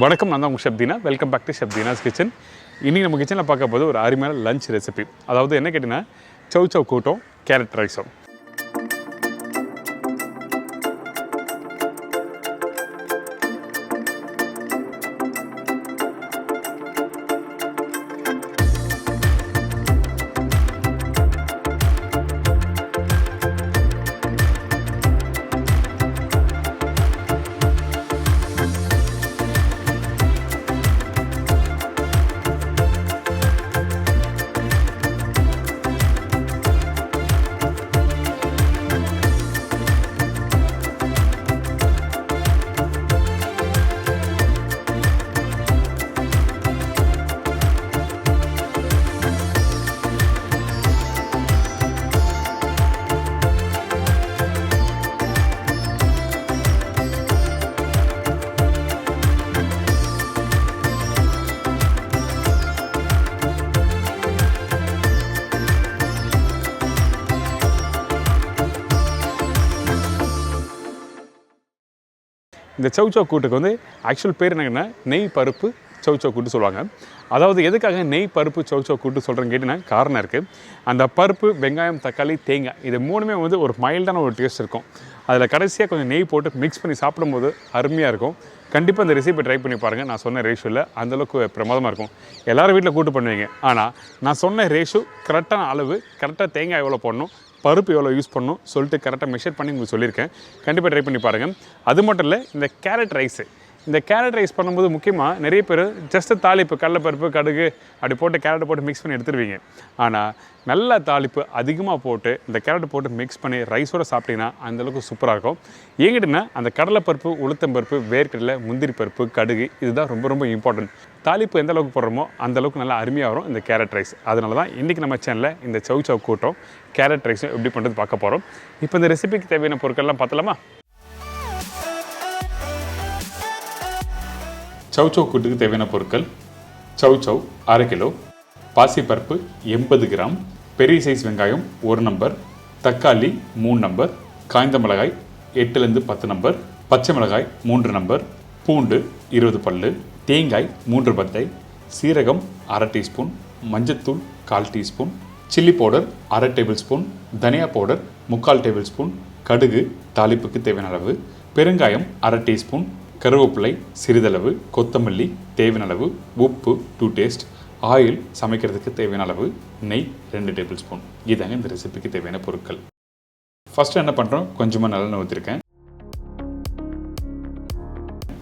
வணக்கம், நான் தான் உங்கள் chef Deena. Welcome back to chef Deena's kitchen. இன்றைக்கி நம்ம கிச்சனில் பார்க்க போது ஒரு அருமையான லஞ்ச் ரெசிபி. அதாவது என்ன கேட்டிங்கன்னா, சவ் சவ் கூட்டம் கேரட் ரைஸும். இந்த சவ் சவ் கூட்டுக்கு வந்து ஆக்சுவல் பேர் என்னங்கன்னா நெய் பருப்பு சவ் சவ் கூட்டு சொல்லுவாங்க. அதாவது எதுக்காக நெய் பருப்பு சவ் சவ் கூட்டு சொல்கிறேன்னு கேட்டிங்கன்னா காரணம் இருக்குது. அந்த பருப்பு, வெங்காயம், தக்காளி, தேங்காய் இது மூணுமே வந்து ஒரு மைல்டான ஒரு டேஸ்ட் இருக்கும். அதில் கடைசியாக கொஞ்சம் நெய் போட்டு மிக்ஸ் பண்ணி சாப்பிடும்போது அருமையாக இருக்கும். கண்டிப்பாக இந்த ரெசிபி ட்ரை பண்ணி பாருங்கள். நான் சொன்ன ரேஷியோவில் அந்தளவுக்கு பிரமாதமாக இருக்கும். எல்லோரும் வீட்டில் கூட்டு பண்ணுவீங்க. ஆனால் நான் சொன்ன ரேஷியோ கரெக்டான அளவு, கரெக்டாக தேங்காய் எவ்வளோ போடணும், பருப்பு எவ்வளோ யூஸ் பண்ணணும் சொல்லிட்டு கரெக்டாக மெஷர் பண்ணி உங்களுக்கு சொல்லியிருக்கேன். கண்டிப்பாக ட்ரை பண்ணி பாருங்கள். அது மட்டும் இல்லை, இந்த கேரட் ரைஸ் பண்ணும்போது முக்கியமாக நிறைய பேர் ஜஸ்ட்டு தாளிப்பு, கடலைப்பருப்பு, கடுகு அப்படி போட்டு கேரட்டை போட்டு மிக்ஸ் பண்ணி எடுத்துருவீங்க. ஆனால் நல்ல தாளிப்பு அதிகமாக போட்டு இந்த கேரட்டை போட்டு மிக்ஸ் பண்ணி ரைஸோடு சாப்பிட்டீங்கன்னா அந்தளவுக்கு சூப்பராக இருக்கும். ஏங்கிட்டனா அந்த கடலைப்பருப்பு, உளுத்தம்பருப்பு, வேர்க்கடலை, முந்திரி பருப்பு, கடுகு இதுதான் ரொம்ப ரொம்ப இம்பார்ட்டன்ட். தாளிப்பு எந்த அளவுக்கு போடுறோமோ அந்தளவுக்கு நல்லா அருமையாக வரும் இந்த கேரட் ரைஸ். அதனால தான் இன்றைக்கி நம்ம சேனலில் இந்த சவ் சவ் கூட்டம் கேரட் ரைஸும் எப்படி பண்ணுறது பார்க்க போகிறோம். இப்போ இந்த ரெசிபிக்கு தேவையான பொருட்கள்லாம் பார்த்தலாமா? சவ் சவ் கூட்டுக்கு தேவையான பொருட்கள்: சவ் சவ் 1/2 கிலோ, பாசிப்பருப்பு 80 கிராம், பெரிய சைஸ் வெங்காயம் 1 நம்பர், தக்காளி 3 நம்பர், காய்ந்த மிளகாய் 8லேருந்து 10 நம்பர், பச்சை மிளகாய் 3 நம்பர், பூண்டு 20 பல்லு, தேங்காய் 3 பத்தை, சீரகம் 1/2 டீஸ்பூன், மஞ்சத்தூள் 1/4 teaspoon, chilli powder 1/2 table spoon, தனியா பவுடர் 3/4 டேபிள் ஸ்பூன், கடுகு தாளிப்புக்கு தேவையான அளவு, பெருங்காயம் 1/2 டீஸ்பூன், கருவேப்பிலை சிறிதளவு, கொத்தமல்லி தேவையான அளவு, உப்பு டு டேஸ்ட், ஆயில் சமைக்கிறதுக்கு தேவையான அளவு, நெய் 2 டேபிள் ஸ்பூன். இதாங்க இந்த ரெசிபிக்கு தேவையான பொருட்கள். ஃபஸ்ட்டு என்ன பண்ணுறோம், கொஞ்சமாக நல்லெண்ணெய் ஊற்றிருக்கேன்.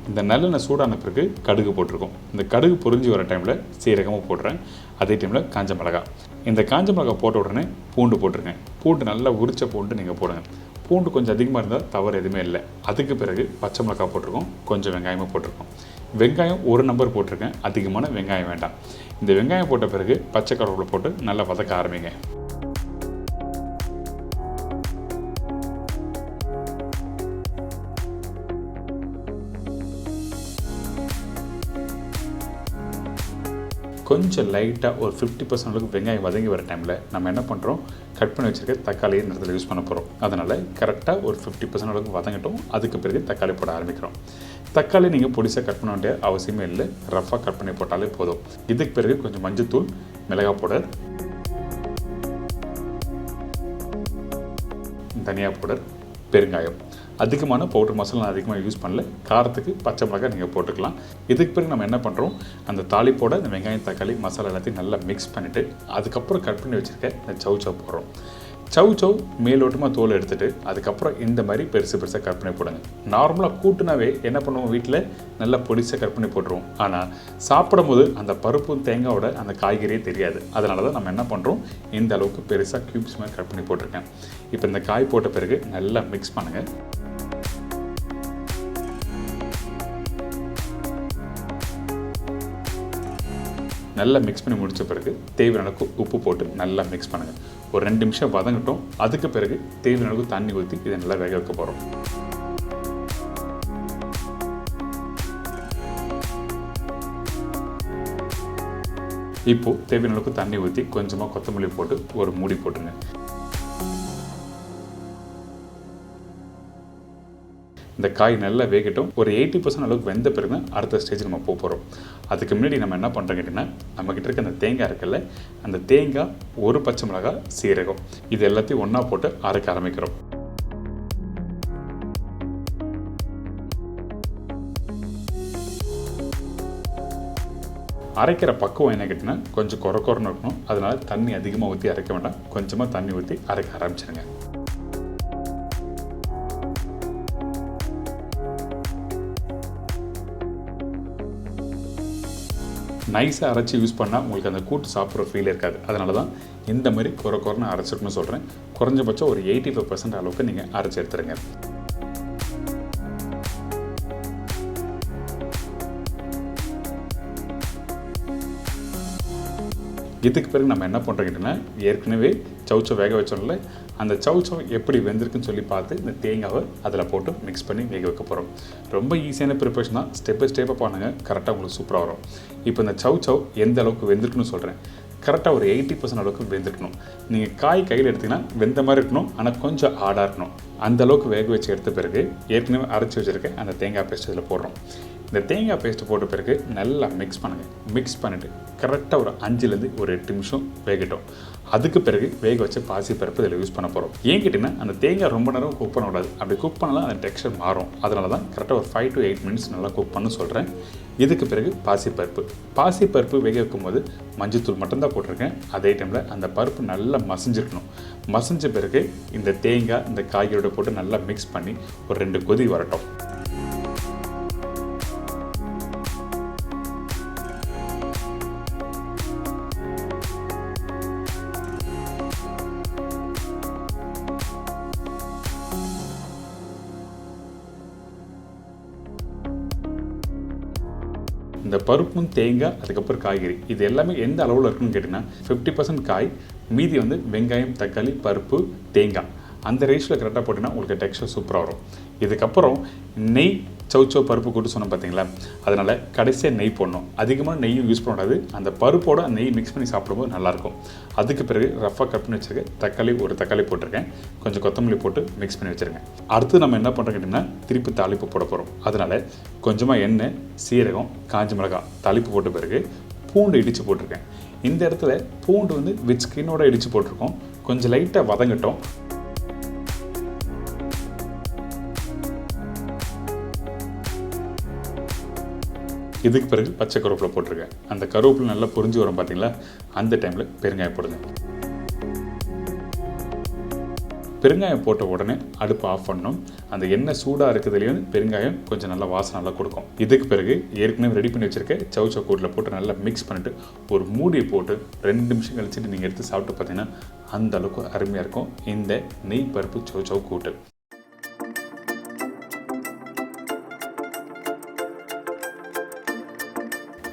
இந்த நல்லெண்ணெய் சூடான பிறகு கடுகு போட்டிருக்கோம். இந்த கடுகு பொரிஞ்சு வர டைமில் சீரகமும் போடுறேன். அதே டைமில் காஞ்ச மிளகாய். இந்த காஞ்ச மிளகாய் போட்ட உடனே பூண்டு போட்டிருக்கேன். பூண்டு நல்லா உரிச்ச பூண்டு நீங்கள் போடுங்க. பூண்டு கொஞ்சம் அதிகமாக இருந்தால் தவறு எதுவுமே இல்லை. அதுக்கு பிறகு பச்சை மிளகாய் போட்டிருக்கோம், கொஞ்சம் வெங்காயமும் போட்டிருக்கோம். வெங்காயம் 1 நம்பர் போட்டிருக்கேன், அதிகமான வெங்காயம் வேண்டாம். இந்த வெங்காயம் போட்ட பிறகு பச்சை கருவேப்பிலை போட்டு நல்லா வதக்க ஆரம்பிங்க. கொஞ்சம் லைட்டாக ஒரு 50% அளவுக்கு வெங்காயம் வதங்கி வர டைமில் நம்ம என்ன பண்ணுறோம், கட் பண்ணி வச்சுருக்க தக்காளியை இந்த இடத்துல யூஸ் பண்ண போகிறோம். அதனால் கரெக்டாக ஒரு 50% அளவுக்கு வதங்கட்டும். அதுக்கு பிறகு தக்காளி போட ஆரம்பிக்கிறோம். தக்காளி நீங்கள் பொடிசாக கட் பண்ண வேண்டிய அவசியமே இல்லை, ரஃபாக கட் பண்ணி போட்டாலே போதும். இதுக்கு பிறகு கொஞ்சம் மஞ்சத்தூள், மிளகாய் பவுடர், தனியா பவுடர், பெருங்காயம். அதிகமான பவுடர் மசாலா அதிகமாக யூஸ் பண்ணல. காரத்துக்கு பச்சை மிளகாய் நீங்கள் போட்டுக்கலாம். இதுக்கு பிறகு நம்ம என்ன பண்ணுறோம், அந்த தாளிப்போட இந்த வெங்காயம், தக்காளி, மசாலா எல்லாத்தையும் நல்லா மிக்ஸ் பண்ணிவிட்டு அதுக்கப்புறம் கட் பண்ணி வச்சுருக்க இந்த சவ் சவ் போடுறோம். சவ் சவ் மேலோட்டமாக தோல் எடுத்துகிட்டு அதுக்கப்புறம் இந்த மாதிரி பெருசு பெருசாக கட் பண்ணி போடுங்க. நார்மலாக கூட்டுனாவே என்ன பண்ணுவோம், வீட்டில் நல்லா பொடிசாக கட் பண்ணி போட்டுருவோம். ஆனால் சாப்பிடும்போது அந்த பருப்பும் தேங்காயோட அந்த காய்கறியே தெரியாது. அதனால தான் நம்ம என்ன பண்ணுறோம், இந்த அளவுக்கு பெருசாக க்யூப்ஸ் மாதிரி கட் பண்ணி போட்டிருக்கேன். இப்போ இந்த காய் போட்ட பிறகு நல்லா மிக்ஸ் பண்ணுங்கள். நல்லா மிக்ஸ் பண்ணி முடித்த பிறகு தேவையான அளவுக்கு உப்பு போட்டு நல்லா மிக்ஸ் பண்ணுங்கள். ஒரு 2 நிமிஷம் வதங்கட்டும். அதுக்கு பிறகு தேவையான அளவுக்கு தண்ணி ஊற்றி இதை நல்லா வேக வைக்க போகிறோம். இப்போது தேவையான அளவுக்கு தண்ணி ஊற்றி கொஞ்சமாக கொத்தமல்லி போட்டு ஒரு மூடி போட்டுருங்க. இந்த காய் நல்லா வேகட்டும். ஒரு 80% அளவுக்கு வெந்த பிறகு அடுத்த ஸ்டேஜ் நம்ம போகிறோம். அதுக்கு முன்னாடி நம்ம என்ன பண்ணுறோம் கேட்டிங்கன்னா, நம்மக்கிட்ட இருக்க அந்த தேங்காய் இருக்குல்ல, அந்த தேங்காய், ஒரு பச்சை மிளகாய், சீரகம், இது எல்லாத்தையும் ஒன்றா போட்டு அரைக்க ஆரம்பிக்கிறோம். அரைக்கிற பக்குவம் என்ன கேட்டிங்கன்னா, கொஞ்சம் குறன்னு இருக்கணும். அதனால் தண்ணி அதிகமாக ஊற்றி அரைக்க வேண்டாம். கொஞ்சமாக தண்ணி ஊற்றி அரைக்க ஆரம்பிச்சிருங்க. நைஸாக அரைச்சி யூஸ் பண்ணால் உங்களுக்கு அந்த கூட்டு சாப்பிட்ற ஃபீல் இருக்காது. அதனால தான் இந்த மாதிரி குறன்னு அரைச்சிருக்குன்னு சொல்கிறேன். குறைஞ்சபட்சம் ஒரு 85% அளவுக்கு நீங்கள் அரைச்சி எடுத்துருங்க. இதுக்கு பிறகு நம்ம என்ன பண்ணுறோம் கேட்டிங்கன்னா, ஏற்கனவே சௌச்சோ வேக வச்சோம்ல, அந்த சௌச்சோ எப்படி வெந்திருக்குன்னு சொல்லி பார்த்து இந்த தேங்காவை அதில் போட்டு மிக்ஸ் பண்ணி வேக வைக்க போகிறோம். ரொம்ப ஈஸியான ப்ரிப்பரேஷன் தான். ஸ்டெப் பை ஸ்டெப்பாக பண்ணுங்க, கரெக்டாக உங்களுக்கு சூப்பராக வரும். இப்போ இந்த சௌச்சோ எந்த அளவுக்கு வெந்திருக்குன்னு சொல்கிறேன். கரெக்டாக ஒரு 80% அளவுக்கு வெந்திருக்கணும். நீங்கள் காய் கையில் எடுத்திங்கன்னா வெந்த மாதிரி இருக்கணும், ஆனால் கொஞ்சம் ஆடாக இருக்கணும். அந்த அளவுக்கு வேக வச்சு எடுத்த பிறகு ஏற்கனவே அரைச்சி வச்சுருக்கேன் அந்த தேங்காய் பேஸ்ட் இதில் போடுறோம். இந்த தேங்காய் பேஸ்ட்டு போட்ட பிறகு நல்லா மிக்ஸ் பண்ணுங்கள். மிக்ஸ் பண்ணிவிட்டு கரெக்டாக ஒரு 5லேருந்து ஒரு 8 நிமிஷம் வேகட்டும். அதுக்கு பிறகு வேக வச்ச பாசிப்பருப்பு இதில் யூஸ் பண்ண போகிறோம். ஏன் கேட்டிங்கன்னா, அந்த தேங்காய் ரொம்ப நேரம் குக் பண்ண விடாது. அப்படி குக் பண்ணலாம் அந்த டெக்ஸ்சர் மாறும். அதனால தான் கரெக்டாக ஒரு 5 to 8 மினிட்ஸ் நல்லா குக் பண்ண சொல்கிறேன். இதுக்கு பிறகு பாசிப்பருப்பு வேக வைக்கும்போது மஞ்சத்தூள் மட்டும்தான் போட்டிருக்கேன். அதே டைமில் அந்த பருப்பு நல்லா மசிஞ்சிருக்கணும். மசிஞ்ச பிறகு இந்த தேங்காய் இந்த காய்கறியோட போட்டு நல்லா மிக்ஸ் பண்ணி ஒரு 2 கொதி வரட்டும். இந்த பருப்பும் தேங்காய் அதுக்கப்புறம் காய்கறி இது எல்லாமே எந்த அளவில் இருக்குன்னு கேட்டிங்கன்னா, 50% காய், மீதி வந்து வெங்காயம், தக்காளி, பருப்பு, தேங்காய், அந்த ரேஷியோவில் கரெக்டாக போட்டிங்கன்னா உங்களுக்கு டெக்ஸ்சர் சூப்பராக வரும். இதுக்கப்புறம் நெய் சௌச்சோ பருப்பு கூட்டு சொன்னோம் பார்த்தீங்களா, அதனால் கடைசியாக நெய் போடணும். அதிகமாக நெய்யும் யூஸ் பண்ணக்கூடாது. அந்த பருப்போட நெய் மிக்ஸ் பண்ணி சாப்பிடும்போது நல்லாயிருக்கும். அதுக்கு பிறகு ரஃபாக கட் பண்ணி வச்சுருக்கேன் ஒரு தக்காளி போட்டிருக்கேன், கொஞ்சம் கொத்தமல்லி போட்டு மிக்ஸ் பண்ணி வச்சுருங்க. அடுத்து நம்ம என்ன பண்ணுறோம் கேட்டிங்கன்னா, திருப்பி தாளிப்பு போட போகிறோம். அதனால் கொஞ்சமாக எண்ணெய், சீரகம், காஞ்ச மிளகாய் தாளிப்பு போட்ட பிறகு பூண்டு இடித்து போட்டிருக்கேன். இந்த இடத்துல பூண்டு வந்து வித் ஸ்கின்னோட இடித்து போட்டிருக்கோம். கொஞ்சம் லைட்டாக வதங்கட்டும். இதுக்கு பிறகு பச்சை கருவேப்பிலை போட்டிருக்கேன். அந்த கருவேப்பிலை நல்லா பொரிஞ்சு வரும் பார்த்தீங்களா, அந்த டைமில் பெருங்காயம் போடுங்க. பெருங்காயம் போட்ட உடனே அடுப்பு ஆஃப் பண்ணணும். அந்த எண்ணெய் சூடாக இருக்கிறதுலேயும் பெருங்காயம் கொஞ்சம் நல்லா வாசனை நல்லா கொடுக்கும். இதுக்கு பிறகு ஏற்கனவே ரெடி பண்ணி வச்சுருக்க சௌச்சோ கூட்டில் போட்டு நல்லா மிக்ஸ் பண்ணிவிட்டு ஒரு மூடியை போட்டு 2 நிமிஷம் கழிச்சுட்டு நீங்கள் எடுத்து சாப்பிட்டு பார்த்தீங்கன்னா அந்த அளவுக்கு அருமையாக இருக்கும் இந்த நெய் பருப்பு சௌச்சோ கூட்டு.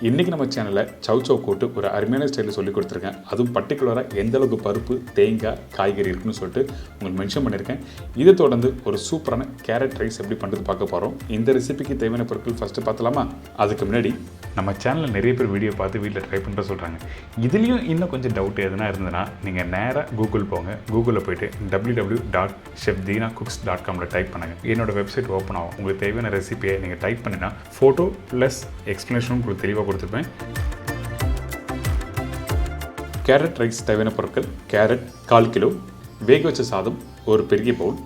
இன்றைக்கி நம்ம சேனலில் சௌச்சோ கூட்டு ஒரு அருமையான ஸ்டைலில் சொல்லி கொடுத்துருக்கேன். அதுவும் பர்டிகுலராக எந்த அளவுக்கு பருப்பு, தேங்காய், காய்கறி இருக்குன்னு சொல்லிட்டு உங்களுக்கு மென்ஷன் பண்ணியிருக்கேன். இதை தொடர்ந்து ஒரு சூப்பரான கேரட் ரைஸ் எப்படி பண்ணுறது பார்க்க போகிறோம். இந்த ரெசிபிக்கு தேவையான பொருட்கள் ஃபஸ்ட்டு பார்த்தலாமா? அதுக்கு முன்னாடி நம்ம சேனலில் நிறைய பேர் வீடியோ பார்த்து வீட்டில் ட்ரை பண்ணுற சொல்கிறாங்க. இதுலேயும் இன்னும் கொஞ்சம் டவுட் எதுனா இருந்ததுன்னா நீங்கள் நேராக கூகுள் போங்க. கூகுளில் போய்ட்டு www.chefdeenacooks.com டைப் பண்ணுங்கள். என்னோடய வெப்சைட் ஓப்பன் ஆகும். உங்களுக்கு தேவையான ரெசிபியை நீங்கள் டைப் பண்ணினா ஃபோட்டோ ப்ளஸ் எக்ஸ்ப்ளனேஷனும் உங்களுக்கு தெளிவாக கொடுத்துருப்பேன். கேரட் ரைஸ் தேவையான பொருட்கள்: கேரட் 1/4 கிலோ, வேக வச்ச சாதம் ஒரு பெரிய பவுல்,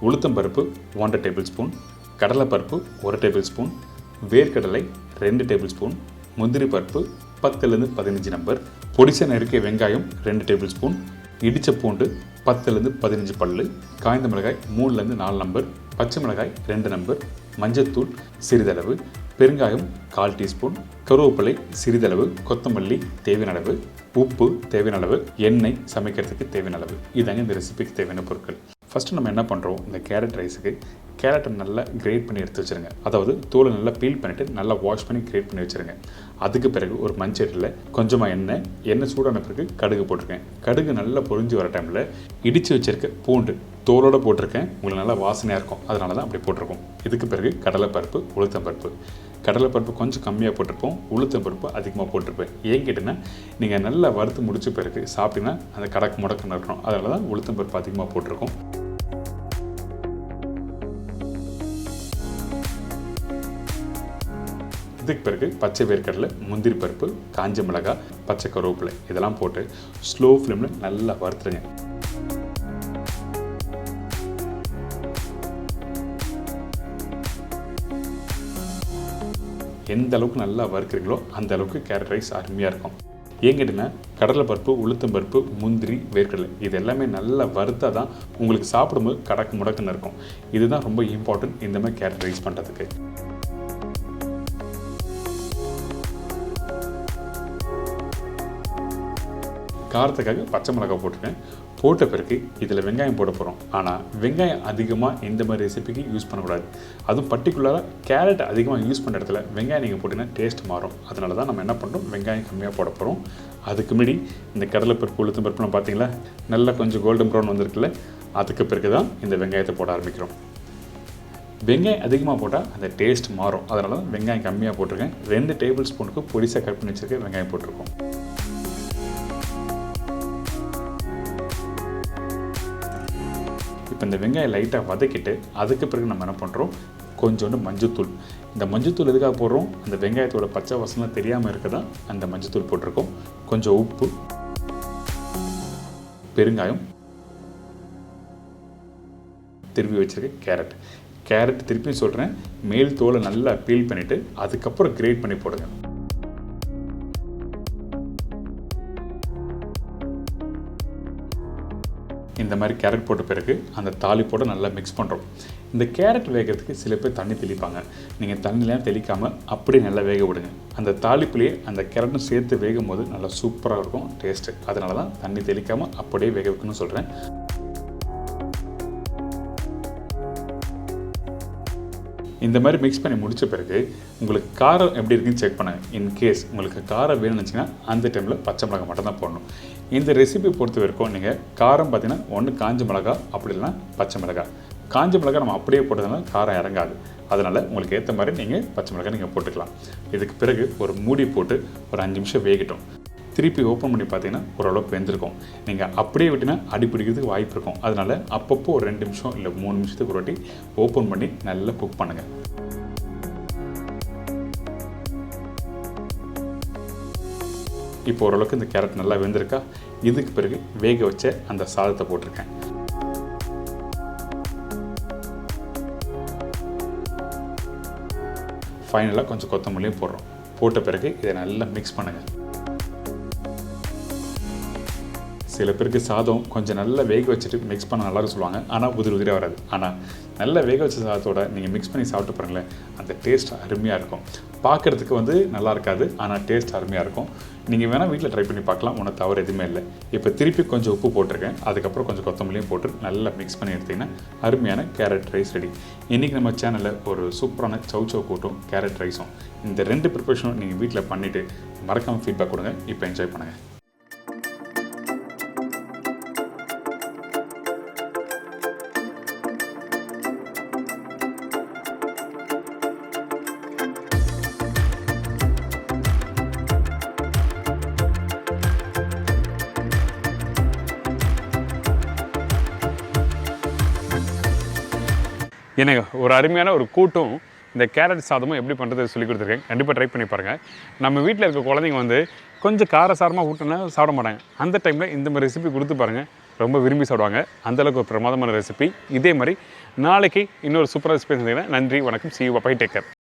உளுத்தம்பருப்பு 1 டேபிள் ஸ்பூன், கடலைப்பருப்பு 1 டேபிள் ஸ்பூன், வேர்க்கடலை 2 டேபிள் ஸ்பூன், முந்திரி பருப்பு 10லேருந்து 15 நம்பர், பொடிசா நறுக்கிய வெங்காயம் 2 டேபிள் ஸ்பூன், இடித்த பூண்டு 10லேருந்து 15 பல்லு, காய்ந்த மிளகாய் 3லேருந்து 4 நம்பர், பச்சை மிளகாய் 2 நம்பர், மஞ்சத்தூள் சிறிதளவு, பெருங்காயம் 1/4 டீஸ்பூன், கருவேப்பிலை சிறிதளவு, கொத்தமல்லி தேவையான அளவு, உப்பு தேவையான அளவு, எண்ணெய் சமைக்கிறதுக்கு தேவையான அளவு. இதாங்க இந்த ரெசிபிக்கு தேவையான பொருட்கள். ஃபஸ்ட்டு நம்ம என்ன பண்ணுறோம், இந்த கேரட் ரைஸுக்கு கேரட்டை நல்லா கிரேட் பண்ணி எடுத்து வச்சுருங்க. அதாவது தோலை நல்லா பீல் பண்ணிவிட்டு நல்லா வாஷ் பண்ணி கிரேட் பண்ணி வச்சுருங்க. அதுக்கு பிறகு ஒரு மண்சட்டியில் கொஞ்சமாக எண்ணெய் சூடான பிறகு கடுகு போட்டிருக்கேன். கடுகு நல்லா பொரிஞ்சு வர டைமில் இடித்து வச்சுருக்க பூண்டு தோலோடு போட்டிருக்கேன். உங்களுக்கு நல்லா வாசனையாக இருக்கும், அதனால தான் அப்படி போட்டிருக்கோம். இதுக்கு பிறகு கடலைப்பருப்பு, உளுத்தம்பருப்பு. கடலைப்பருப்பு கொஞ்சம் கம்மியாக போட்டிருப்போம், உளுத்தம்பருப்பு அதிகமாக போட்டிருப்பேன். ஏன் கேட்டிங்கன்னா நீங்கள் நல்லா வறுத்து முடிச்ச பிறகு சாப்பிட்டீங்கன்னா அந்த கடக்கு முடக்குன்னு இருக்கணும், அதனால தான் உளுத்தம்பருப்பு அதிகமாக போட்டிருக்கோம். இதுக்கு பிறகு பச்சை வேர்க்கடலை, முந்திரி பருப்பு, காஞ்ச மிளகாய், பச்சை கருவேப்பிலை இதெல்லாம் போட்டு ஸ்லோ ஃப்ளேமில் நல்லா வறுத்துருங்க. எந்த அளவுக்கு நல்லா வறுக்கிறீங்களோ அந்த அளவுக்கு கேரட் ரைஸ் அருமையாக இருக்கும். ஏன் கேட்டிங்கன்னா கடலை பருப்பு, உளுத்தம் பருப்பு, முந்திரி, வேர்க்கடலை இது எல்லாமே நல்லா வறுத்தா தான் உங்களுக்கு சாப்பிடும்போது கடக்கு முடக்குன்னு இருக்கும். இதுதான் ரொம்ப இம்பார்ட்டன்ட் இந்த மாதிரி கேரட் ரைஸ் பண்ணுறதுக்கு. காரத்துக்காக பச்சை மிளகாய் போட்டிருக்கேன். போட்ட பிறகு இதில் வெங்காயம் போட போகிறோம். ஆனால் வெங்காயம் அதிகமாக இந்த மாதிரி ரெசிபிக்கு யூஸ் பண்ணக்கூடாது. அதுவும் பர்டிகுலராக கேரட் அதிகமாக யூஸ் பண்ணுற இடத்துல வெங்காயம் நீங்கள் போட்டிங்கன்னா டேஸ்ட் மாறும். அதனால தான் நம்ம என்ன பண்ணுறோம், வெங்காயம் கம்மியாக போட போகிறோம். அதுக்கு முன்னாடி இந்த கடலை பருப்பு, உளுத்தம் பருப்புலாம் பார்த்தீங்களா நல்லா கொஞ்சம் கோல்டன் ப்ரௌன் வந்திருக்குல்ல, அதுக்கு பிறகு தான் இந்த வெங்காயத்தை போட ஆரம்பிக்கிறோம். வெங்காயம் அதிகமாக போட்டால் அந்த டேஸ்ட் மாறும். அதனால தான் வெங்காயம் கம்மியாக போட்டிருக்கேன். 2 டேபிள் ஸ்பூனுக்கு பொடிசாக கட் பண்ணி வச்சுருக்கேன் வெங்காயம் போட்டிருக்கோம். இப்போ இந்த வெங்காயம் லைட்டாக வதக்கிட்டு அதுக்கு பிறகு நம்ம என்ன பண்ணுறோம், கொஞ்சோண்டு மஞ்சத்தூள். இந்த மஞ்சத்தூள் எதுக்காக போடுறோம், அந்த வெங்காயத்தோட பச்சை வாசனை தெரியாமல் இருக்க தான் அந்த மஞ்சத்தூள் போட்டிருக்கோம். கொஞ்சம் உப்பு, பெருங்காயம், திருப்பி வச்சுருக்க கேரட் திருப்பியும் சொல்கிறேன், மேல் தோலை நல்லா பீல் பண்ணிவிட்டு அதுக்கப்புறம் கிரேட் பண்ணி போடுங்க. இந்த மாதிரி கேரட் போட்ட பிறகு அந்த தாளிப்போட நல்லா மிக்ஸ் பண்ணுறோம். இந்த கேரட் வேகிறதுக்கு சில பேர் தண்ணி தெளிப்பாங்க. நீங்கள் தண்ணிலாம் தெளிக்காமல் அப்படியே நல்லா வேக விடுங்க. அந்த தாளிப்புலேயே அந்த கேரட்டும் சேர்த்து வேகும் போது நல்லா சூப்பராக இருக்கும் டேஸ்ட்டு. அதனால தான் தண்ணி தெளிக்காமல் அப்படியே வேக வைக்கணும்னு சொல்கிறேன். இந்த மாதிரி மிக்ஸ் பண்ணி முடித்த பிறகு உங்களுக்கு காரம் எப்படி இருக்குன்னு செக் பண்ணுங்கள். இன்கேஸ் உங்களுக்கு காரம் வேணும்னு நினச்சிங்கன்னா அந்த டைமில் பச்சை மிளகாய் மட்டும் தான் போடணும். இந்த ரெசிபி பொறுத்த வரைக்கும் நீங்கள் காரம் பார்த்தீங்கன்னா ஒன்று காஞ்ச மிளகாய், அப்படி இல்லைனா பச்சை மிளகாய். காஞ்ச மிளகாய் நம்ம அப்படியே போட்டதுனால காரம் இறங்காது. அதனால் உங்களுக்கு ஏற்ற மாதிரி நீங்கள் பச்சை மிளகாய் நீங்கள் போட்டுக்கலாம். இதுக்கு பிறகு ஒரு மூடி போட்டு ஒரு 5 நிமிஷம் வேகட்டும். திருப்பி ஓப்பன் பண்ணி பார்த்தீங்கன்னா ஓரளவுக்கு வெந்திருக்கும். நீங்கள் அப்படியே விட்டிங்கன்னா அடி பிடிக்கிறதுக்கு வாய்ப்பு இருக்கும். அதனால் அப்பப்போ ஒரு 2 நிமிஷம் இல்லை 3 நிமிஷத்துக்கு ஒரு வாட்டி ஓப்பன் பண்ணி நல்லா குக் பண்ணுங்கள். இப்போ ஓரளவுக்கு இந்த கேரட் நல்லா வெந்திருக்கா. இதுக்கு பிறகு வேக வச்ச அந்த சாதத்தை போட்டிருக்கேன். ஃபைனலாக கொஞ்சம் கொத்தமல்லியும் போடுறோம். போட்ட பிறகு இதை நல்லா மிக்ஸ் பண்ணுங்கள். சில பேருக்கு சாதம் கொஞ்சம் நல்லா வேக வச்சுட்டு மிக்ஸ் பண்ண நல்லாயிருக்கும் சொல்லுவாங்க. ஆனால் உதிரியாக வராது. ஆனால் நல்லா வேக வச்ச சாதத்தோட நீங்கள் மிக்ஸ் பண்ணி சாப்பிட்டு பாருங்களேன், அந்த டேஸ்ட் அருமையாக இருக்கும். பார்க்குறதுக்கு நல்லா இருக்காது, ஆனால் டேஸ்ட் அருமையாக இருக்கும். நீங்கள் வேணால் வீட்டில் ட்ரை பண்ணி பார்க்கலாம், ஒன்றும் தவறு எதுவுமே இல்லை. இப்போ திருப்பி கொஞ்சம் உப்பு போட்டிருக்கேன். அதுக்கப்புறம் கொஞ்சம் கொத்தமல்லியும் போட்டு நல்லா மிக்ஸ் பண்ணி எடுத்திங்கன்னா அருமையான கேரட் ரைஸ் ரெடி. இன்றைக்கி நம்ம சேனலில் ஒரு சூப்பரான சௌ கூட்டும் கேரட் ரைஸும் இந்த 2 ப்ரிப்பரேஷனும் நீங்கள் வீட்டில் பண்ணிவிட்டு மறக்காமல் ஃபீட்பேக் கொடுங்க. இப்போ என்ஜாய் பண்ணுங்கள். என்னங்க ஒரு அருமையான ஒரு கூட்டும் இந்த கேரட் சாதமும் எப்படி பண்ணுறது சொல்லி கொடுத்துருக்கேன். கண்டிப்பாக ட்ரை பண்ணி பாருங்கள். நம்ம வீட்டில் இருக்க குழந்தைங்க கொஞ்சம் காரசாரமாக ஊட்டினா சாப்பிட மாட்டாங்க. அந்த டைமில் இந்த மாதிரி ரெசிபி கொடுத்து பாருங்கள், ரொம்ப விரும்பி சாப்பிடுவாங்க. அந்தளவுக்கு ஒரு பிரமாதமான ரெசிபி. இதே மாதிரி நாளைக்கு இன்னொரு சூப்பராக ரெசிபி செஞ்சீங்கன்னா நன்றி, வணக்கம், see you, bye, take care.